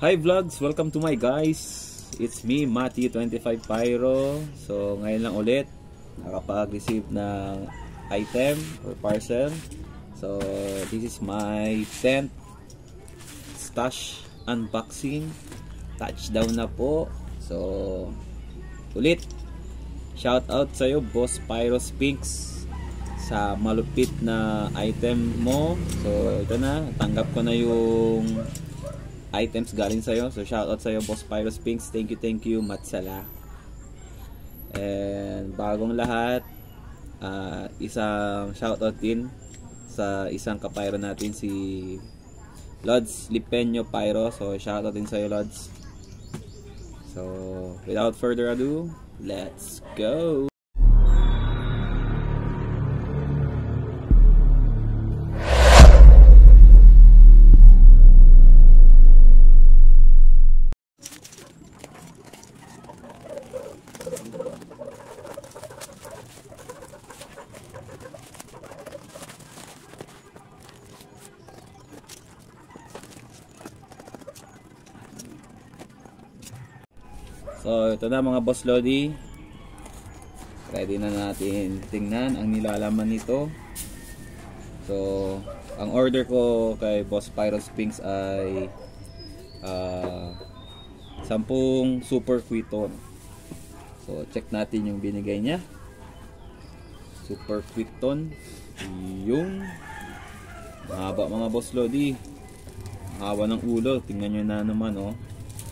Hi vlogs! Welcome to my guys! It's me, Matty25 Pyro. So ngayon lang ulit nakapag-receive ng item or parcel. So this is my 10th stash unboxing. Touchdown na po. So ulit shout out sa'yo Boss Pyro Spinks sa malupit na item mo. So ito na, tanggap ko na yung items galing sa'yo. So shoutout sa'yo Boss Pyro Spinks. Thank you Matsala. And bagong lahat, isang shoutout din sa isang kapyro natin, si Lods Lipeño Pyro. So shoutout din sa'yo Lods. So without further ado, let's go! So ito na mga Boss Lodi, ready na natin tingnan ang nilalaman nito. So ang order ko kay Boss Pyro Spinks ay 10 Super Quiton. So check natin yung binigay niya. Super Quiton, yung mahaba mga Boss Lodi, mahaba ng ulo. Tingnan nyo na naman, oh.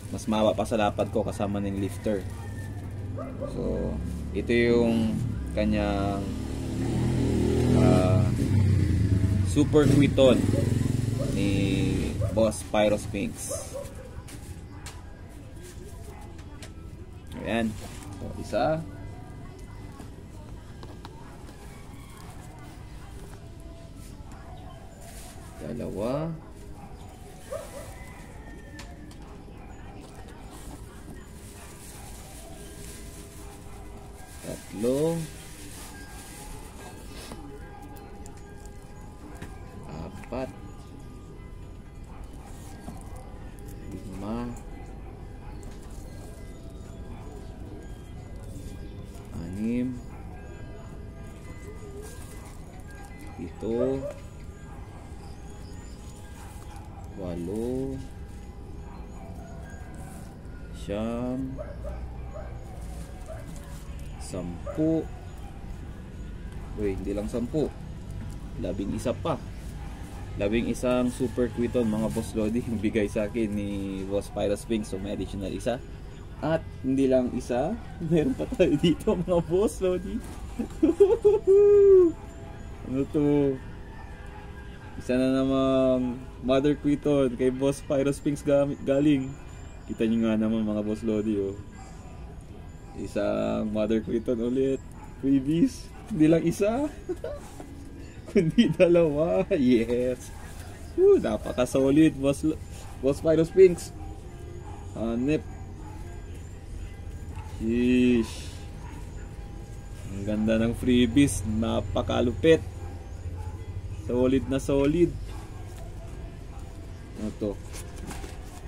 Mas mahaba pa sa lapad ko kasama ng lifter. So ito yung kanyang Super Quiton ni Boss Pyro Spinks. Ayan. So isa, dalawa, tatlo, apat, lima, anim, pito, walo, siyam, 10. Uy, hindi lang 10, 11 pa. 11 Super Quiton mga Boss Lodi yung bigay sa akin ni Boss Pyro Spinks. So may additional isa. At hindi lang isa, meron pa tayo dito mga Boss Lodi. Ano to? Isa na namang Mother Quiton kay Boss Pyro Spinks galing. Kita nyo nga naman mga Boss Lodi, oh. Isang Mother Quiton ulit. Freebies. Hindi lang isa. Kundi dalawa. Yes. Napaka-solid Boss Pyro Spinks. Hanep. Sheesh. Ang ganda ng freebies. Napakalupit. Solid na solid. Ano to?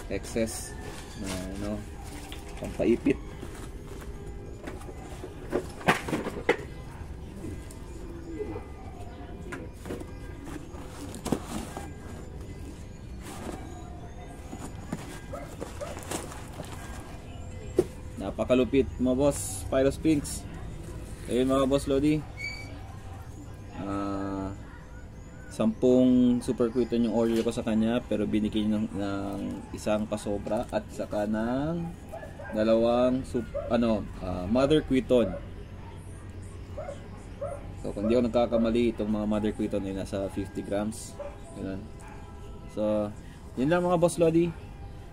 Excess na ano, pampaipit. Napakalupit mga Boss Pyro Spinks. Ayun mga Boss Lodi, 10 Super Quiton yung order ko sa kanya, pero binigyan ng isang pasobra at saka ng dalawang Mother Quiton. So kung di ako nagkakamali, itong mga Mother Quiton ay nasa 50 grams. Ganun. So yun lang mga Boss Lodi.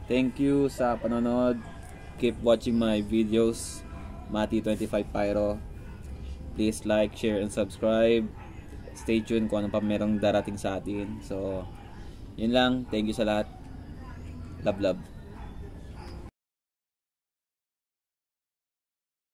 Thank you sa panonood. Keep watching my videos, Matty25 Pyro. Please like, share, and subscribe. Stay tuned kung ano pa merong darating sa atin. So, yun lang. Thank you sa lahat. Love.